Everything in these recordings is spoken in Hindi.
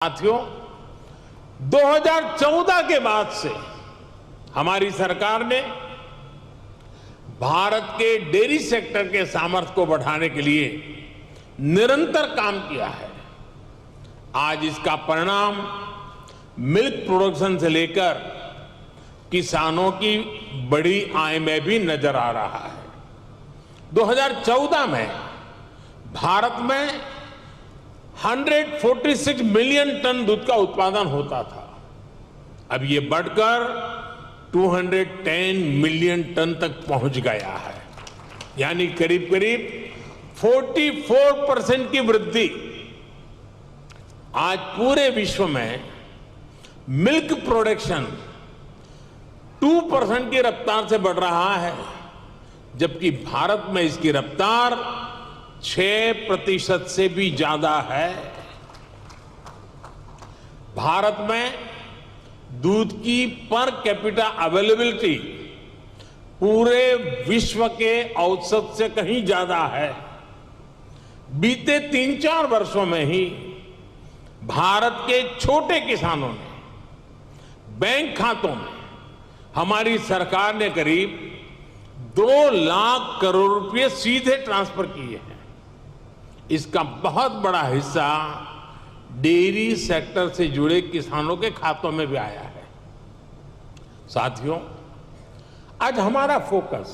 साथियों, 2014 के बाद से हमारी सरकार ने भारत के डेयरी सेक्टर के सामर्थ्य को बढ़ाने के लिए निरंतर काम किया है। आज इसका परिणाम मिल्क प्रोडक्शन से लेकर किसानों की बड़ी आय में भी नजर आ रहा है। 2014 में भारत में 146 मिलियन टन दूध का उत्पादन होता था। अब ये बढ़कर 210 मिलियन टन तक पहुंच गया है, यानी करीब करीब 44% की वृद्धि। आज पूरे विश्व में मिल्क प्रोडक्शन 2% की रफ्तार से बढ़ रहा है, जबकि भारत में इसकी रफ्तार 6% से भी ज्यादा है। भारत में दूध की पर कैपिटा अवेलेबिलिटी पूरे विश्व के औसत से कहीं ज्यादा है। बीते 3-4 वर्षों में ही भारत के छोटे किसानों ने बैंक खातों में हमारी सरकार ने करीब 2 लाख करोड़ रुपए सीधे ट्रांसफर किए हैं। इसका बहुत बड़ा हिस्सा डेयरी सेक्टर से जुड़े किसानों के खातों में भी आया है। साथियों, आज हमारा फोकस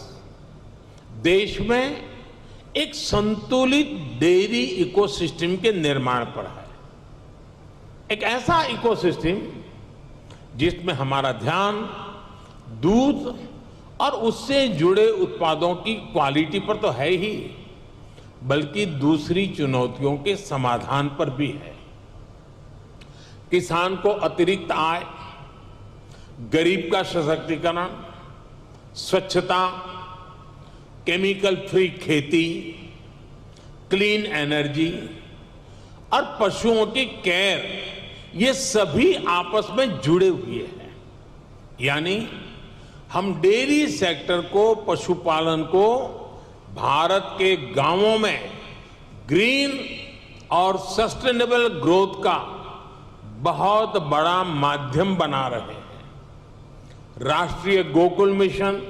देश में एक संतुलित डेयरी इकोसिस्टम के निर्माण पर है। एक ऐसा इकोसिस्टम जिसमें हमारा ध्यान दूध और उससे जुड़े उत्पादों की क्वालिटी पर तो है ही, बल्कि दूसरी चुनौतियों के समाधान पर भी है। किसान को अतिरिक्त आय, गरीब का सशक्तिकरण, स्वच्छता, केमिकल फ्री खेती, क्लीन एनर्जी और पशुओं की केयर, ये सभी आपस में जुड़े हुए हैं। यानी हम डेयरी सेक्टर को, पशुपालन को भारत के गांवों में ग्रीन और सस्टेनेबल ग्रोथ का बहुत बड़ा माध्यम बना रहे हैं। राष्ट्रीय गोकुल मिशन,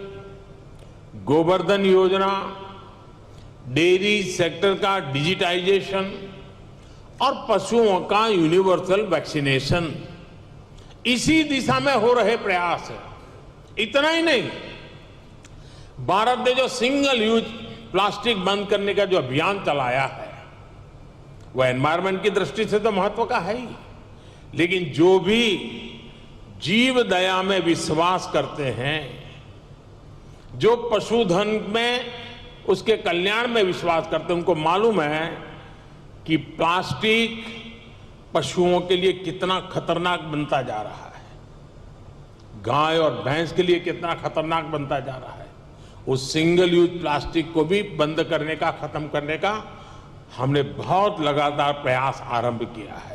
गोवर्धन योजना, डेयरी सेक्टर का डिजिटाइजेशन और पशुओं का यूनिवर्सल वैक्सीनेशन, इसी दिशा में हो रहे प्रयास है। इतना ही नहीं, भारत ने जो सिंगल यूज प्लास्टिक बंद करने का जो अभियान चलाया है, वह एनवायरमेंट की दृष्टि से तो महत्व का है ही, लेकिन जो भी जीव दया में विश्वास करते हैं, जो पशुधन में उसके कल्याण में विश्वास करते हैं, उनको मालूम है कि प्लास्टिक पशुओं के लिए कितना खतरनाक बनता जा रहा है, गाय और भैंस के लिए कितना खतरनाक बनता जा रहा है। उस सिंगल यूज प्लास्टिक को भी बंद करने का, खत्म करने का हमने बहुत लगातार प्रयास आरंभ किया है।